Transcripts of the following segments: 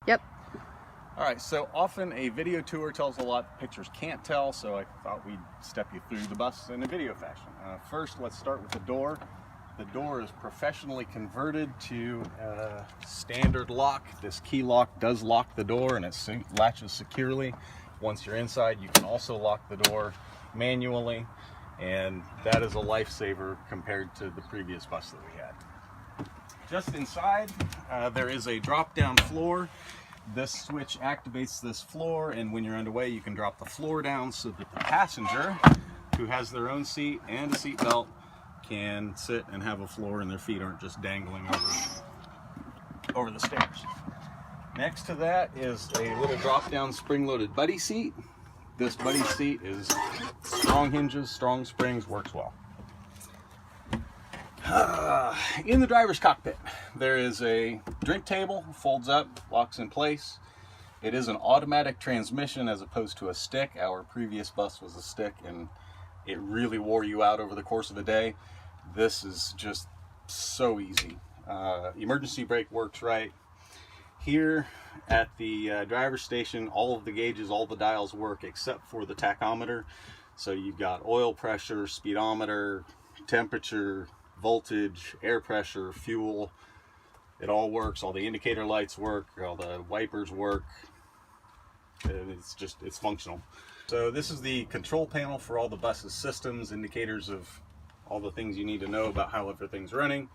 Yep. All right, so often a video tour tells a lot pictures can't tell, so I thought we'd step you through the bus in a video fashion. First, let's start with the door. The door is professionally converted to standard lock. This key lock does lock the door and it latches securely. Once you're inside, you can also lock the door manually, and that is a lifesaver compared to the previous bus that we had. Just inside, there is a drop-down floor. This switch activates this floor, and when you're underway, you can drop the floor down so that the passenger, who has their own seat and a seat belt, can sit and have a floor and their feet aren't just dangling over the stairs. Next to that is a little drop-down spring-loaded buddy seat. This buddy seat is strong hinges, strong springs, works well. In the driver's cockpit, there is a drink table, folds up, locks in place. It is an automatic transmission as opposed to a stick. Our previous bus was a stick and it really wore you out over the course of a day. This is just so easy. Emergency brake works right. Here at the driver's station, all of the gauges, all the dials work except for the tachometer. So you've got oil pressure, speedometer, temperature, voltage, air pressure, fuel. It all works. All the indicator lights work, all the wipers work. It's functional. So this is the control panel for all the bus's systems, indicators of all the things you need to know about how everything's running,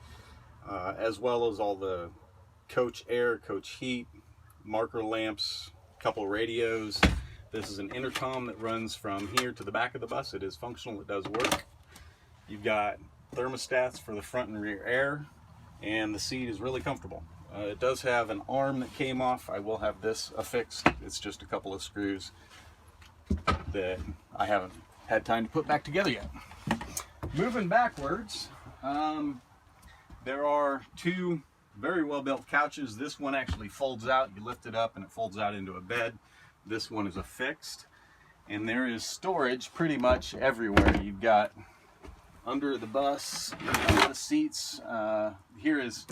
as well as all the coach air, coach heat, marker lamps, couple radios. This is an intercom that runs from here to the back of the bus. It is functional, it does work. You've got thermostats for the front and rear air, and the seat is really comfortable. It does have an arm that came off. I will have this affixed. It's just a couple of screws that I haven't had time to put back together yet. Moving backwards, there are two very well built couches. This one actually folds out. You lift it up and it folds out into a bed. This one is affixed, and there is storage pretty much everywhere. You've got under the bus, under the seats. Here is,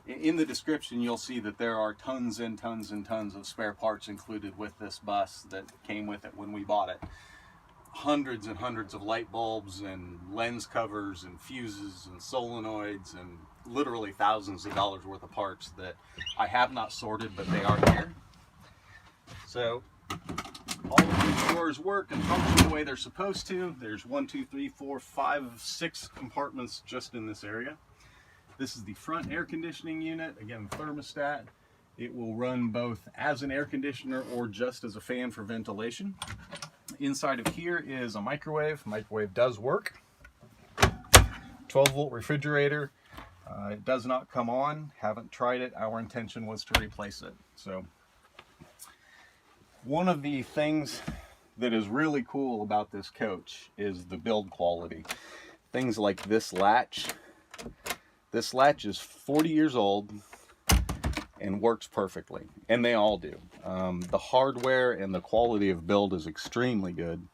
in the description, you'll see that there are tons and tons and tons of spare parts included with this bus that came with it when we bought it. Hundreds and hundreds of light bulbs and lens covers and fuses and solenoids and literally thousands of dollars worth of parts that I have not sorted, but they are here. So all of these doors work and function the way they're supposed to. There's 1, 2, 3, 4, 5, 6 compartments just in this area. This is the front air conditioning unit. Again, thermostat. It will run both as an air conditioner or just as a fan for ventilation. Inside of here is a microwave. Microwave does work. 12-volt refrigerator. It does not come on. Haven't tried it. Our intention was to replace it. So one of the things that is really cool about this coach is the build quality. Things like this latch. This latch is 40 years old and works perfectly, and they all do. The hardware and the quality of build is extremely good,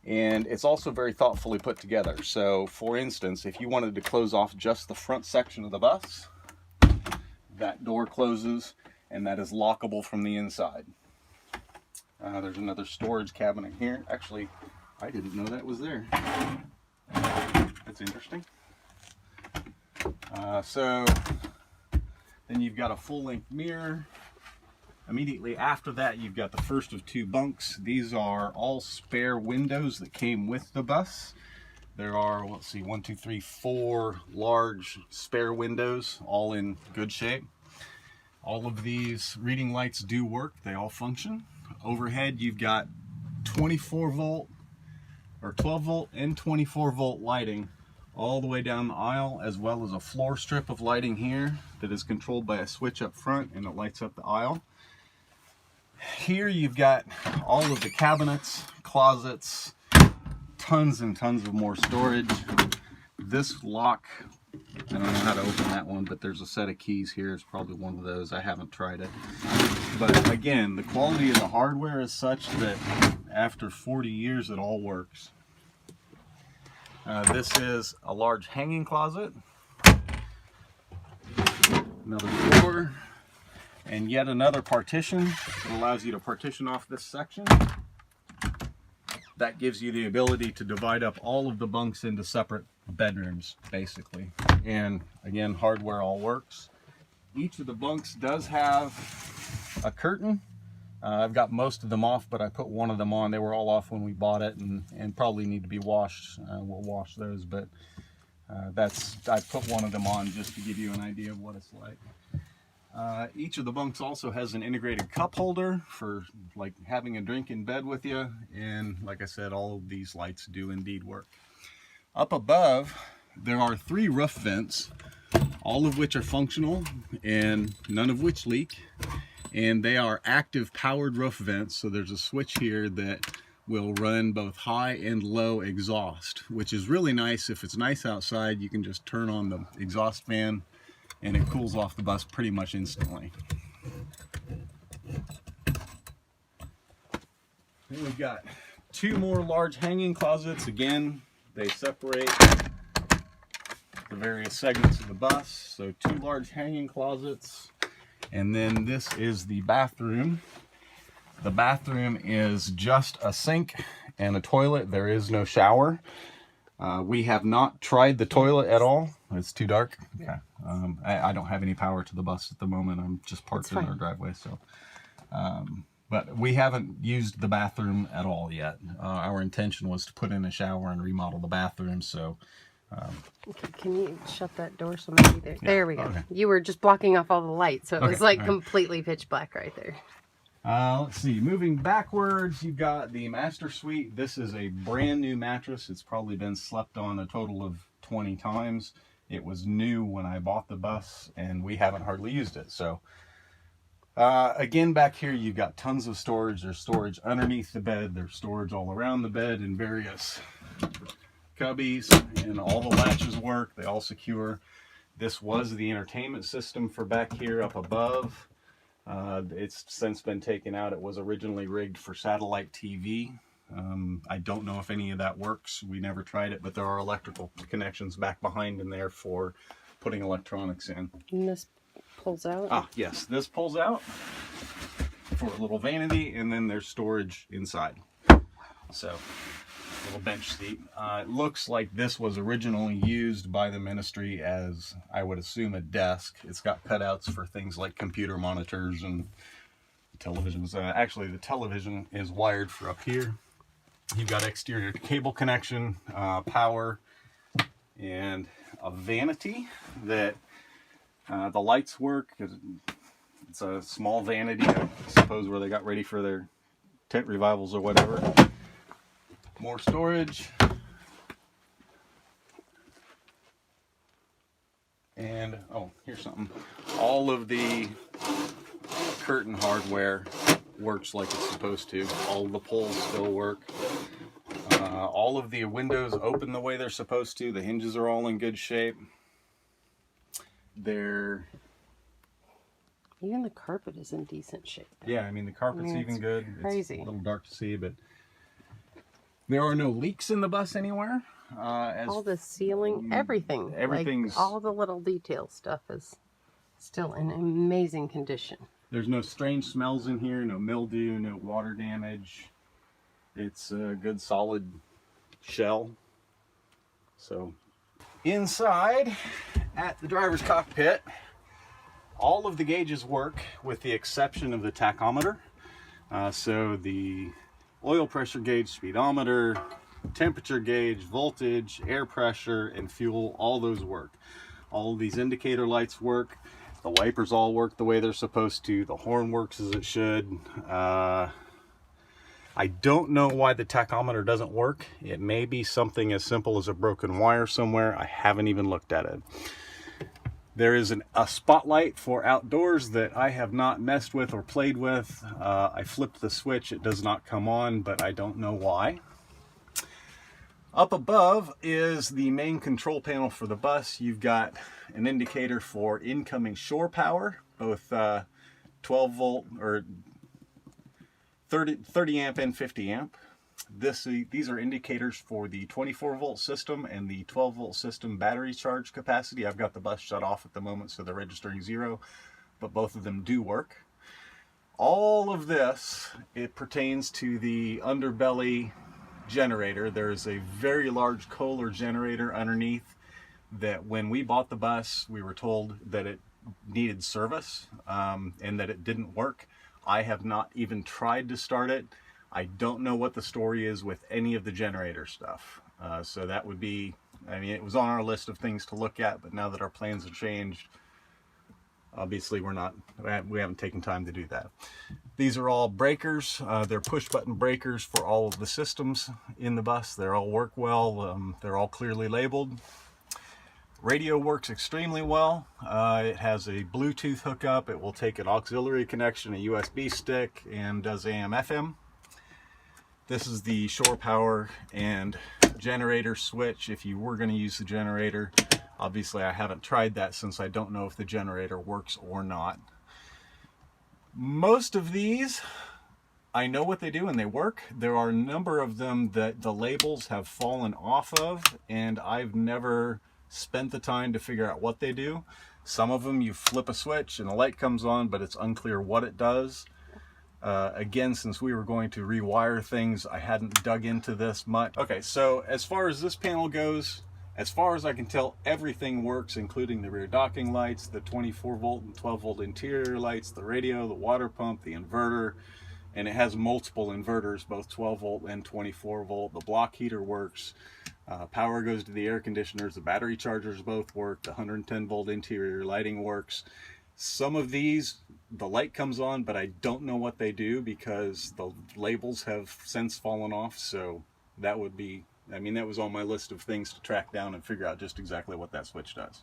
and it's also very thoughtfully put together. So for instance, if you wanted to close off just the front section of the bus, that door closes and that is lockable from the inside. There's another storage cabinet here. Actually, I didn't know that was there. That's interesting. So then you've got a full-length mirror. Immediately after that, you've got the first of 2 bunks. These are all spare windows that came with the bus. There are, let's see, 1, 2, 3, 4 large spare windows, all in good shape. All of these reading lights do work. They all function. Overhead, you've got 24 volt or 12 volt and 24 volt lighting all the way down the aisle, as well as a floor strip of lighting here that is controlled by a switch up front, and it lights up the aisle. Here you've got all of the cabinets, closets, tons and tons of more storage. This lock, I don't know how to open that one, but there's a set of keys here. It's probably one of those. I haven't tried it. But again, the quality of the hardware is such that after 40 years, it all works. This is a large hanging closet. Another door. and yet another partition that allows you to partition off this section. That gives you the ability to divide up all of the bunks into separate bedrooms, basically. And again, hardware all works. Each of the bunks does have a curtain. I've got most of them off, but I put one of them on. They were all off when we bought it and probably need to be washed. We'll wash those, but I put one of them on just to give you an idea of what it's like. Each of the bunks also has an integrated cup holder for like having a drink in bed with you. And like I said, all of these lights do indeed work. Up above, there are 3 roof vents, all of which are functional and none of which leak. And they are active powered roof vents. So there's a switch here that will run both high and low exhaust, which is really nice. If it's nice outside, you can just turn on the exhaust fan and it cools off the bus pretty much instantly. Then we've got 2 more large hanging closets. Again, they separate the various segments of the bus. So 2 large hanging closets. And then this is the bathroom. The bathroom is just a sink and a toilet. There is no shower. We have not tried the toilet at all. It's too dark. Okay. I don't have any power to the bus at the moment. I'm just parked in our driveway. So, but we haven't used the bathroom at all yet. Our intention was to put in a shower and remodel the bathroom. So. Okay, can you shut that door so maybe there? Yeah, there we go. Okay. You were just blocking off all the lights, so it was like completely pitch black right there. Let's see, moving backwards, you've got the master suite. This is a brand new mattress. It's probably been slept on a total of 20 times. It was new when I bought the bus and we haven't hardly used it. So again, back here you've got tons of storage. There's storage underneath the bed. There's storage all around the bed in various cubbies, and all the latches work. They all secure. This was the entertainment system for back here up above. It's since been taken out. It was originally rigged for satellite TV. I don't know if any of that works. We never tried it, but there are electrical connections back behind in there for putting electronics in. And this pulls out? Ah, yes. This pulls out for a little vanity, and then there's storage inside. So, little bench seat. It looks like this was originally used by the ministry as, I would assume, a desk. It's got cutouts for things like computer monitors and televisions. Actually, the television is wired for up here. You've got exterior cable connection, power, and a vanity that the lights work. It's a small vanity, I suppose, where they got ready for their tent revivals or whatever. More storage. And, oh, here's something. All of the curtain hardware works like it's supposed to. All of the poles still work. All of the windows open the way they're supposed to. The hinges are all in good shape. Even the carpet is in decent shape. Yeah, I mean, the carpet's even good. Crazy. It's a little dark to see, but there are no leaks in the bus anywhere. All the ceiling, everything's like, all the little detail stuff is still in amazing condition. There's no strange smells in here, no mildew, no water damage. It's a good solid shell. So inside at the driver's cockpit, all of the gauges work with the exception of the tachometer. So the oil pressure gauge, speedometer, temperature gauge, voltage, air pressure, and fuel, all those work. All of these indicator lights work. The wipers all work the way they're supposed to. The horn works as it should. I don't know why the tachometer doesn't work. It may be something as simple as a broken wire somewhere. I haven't even looked at it. There is a spotlight for outdoors that I have not messed with or played with. I flipped the switch. It does not come on, but I don't know why. Up above is the main control panel for the bus. You've got an indicator for incoming shore power, both 12 volt or 30 amp and 50 amp. These are indicators for the 24 volt system and the 12 volt system battery charge capacity. I've got the bus shut off at the moment, so they're registering 0. but both of them do work. All of this, it pertains to the underbelly generator. There's a very large Kohler generator underneath that when we bought the bus, we were told that it needed service and that it didn't work. I have not even tried to start it. I don't know what the story is with any of the generator stuff. So that would be, I mean, it was on our list of things to look at, but now that our plans have changed, obviously we haven't taken time to do that. These are all breakers. They're push button breakers for all of the systems in the bus. They all work well. They're all clearly labeled. Radio works extremely well. It has a Bluetooth hookup. It will take an auxiliary connection, a USB stick, and does AM FM. This is the shore power and generator switch if you were going to use the generator. Obviously I haven't tried that since I don't know if the generator works or not. Most of these, I know what they do and they work. There are a number of them that the labels have fallen off of, and I've never spent the time to figure out what they do. Some of them you flip a switch and a light comes on, but it's unclear what it does. Again, since we were going to rewire things, I hadn't dug into this much. Okay, so as far as this panel goes, as far as I can tell, everything works, including the rear docking lights, the 24 volt and 12 volt interior lights, the radio, the water pump, the inverter, and it has multiple inverters, both 12 volt and 24 volt. The block heater works. Power goes to the air conditioners. The battery chargers both work. The 110 volt interior lighting works. Some of these, the light comes on, but I don't know what they do because the labels have since fallen off. So that would be, I mean, that was on my list of things to track down and figure out just exactly what that switch does.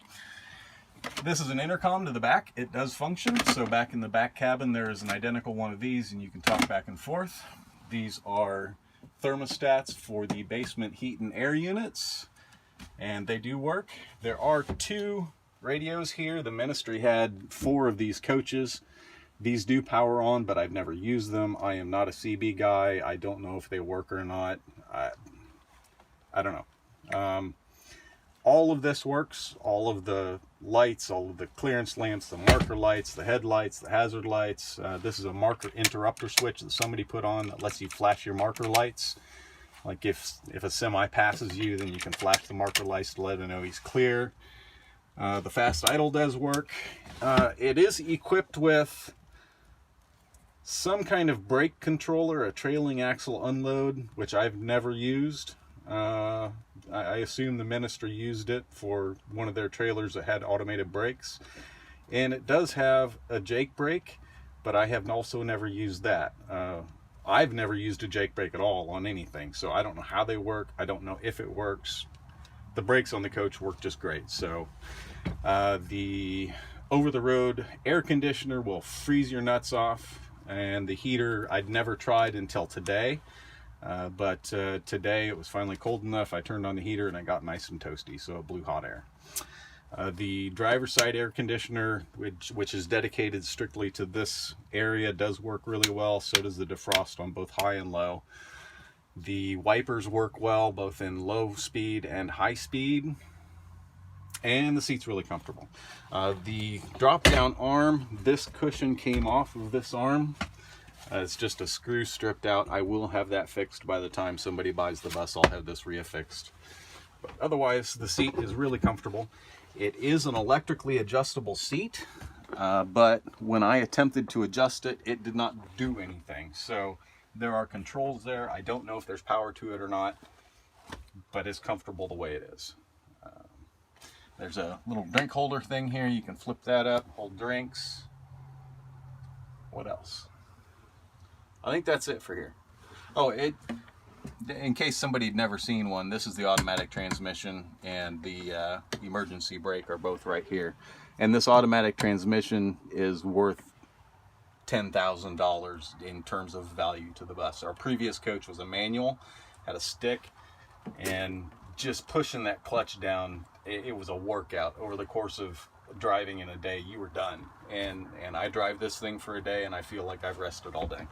This is an intercom to the back. It does function. So back in the back cabin, there is an identical one of these and you can talk back and forth. These are thermostats for the basement heat and air units, and they do work. There are 2 radios here. The ministry had 4 of these coaches. These do power on, but I've never used them. I am not a CB guy. I don't know if they work or not. I don't know. All of this works. All of the lights, all of the clearance lamps, the marker lights, the headlights, the hazard lights. This is a marker interrupter switch that somebody put on that lets you flash your marker lights. Like if a semi passes you, then you can flash the marker lights to let it know he's clear. The fast idle does work. It is equipped with some kind of brake controller, a trailing axle unload, which I've never used. I assume the ministry used it for one of their trailers that had automated brakes. And it does have a Jake brake, but I have also never used that. I've never used a Jake brake at all on anything, so I don't know how they work. I don't know if it works. The brakes on the coach work just great. So the over-the-road air conditioner will freeze your nuts off, and the heater I'd never tried until today. But today it was finally cold enough. I turned on the heater and it got nice and toasty, so it blew hot air. The driver's side air conditioner, which is dedicated strictly to this area, does work really well. So does the defrost on both high and low. The wipers work well, both in low speed and high speed. And the seat's really comfortable. The drop down arm, this cushion came off of this arm. It's just a screw stripped out. I will have that fixed by the time somebody buys the bus. I'll have this reaffixed. But otherwise, the seat is really comfortable. It is an electrically adjustable seat, but when I attempted to adjust it, it did not do anything. So there are controls there. I don't know if there's power to it or not, but it's comfortable the way it is. There's a little drink holder thing here. You can flip that up, hold drinks. What else? I think that's it for here. Oh, in case somebody had never seen one, this is the automatic transmission and the emergency brake are both right here. And this automatic transmission is worth $10,000 in terms of value to the bus. Our previous coach was a manual, had a stick, and just pushing that clutch down, it was a workout. Over the course of driving in a day, you were done. And I drive this thing for a day and I feel like I've rested all day.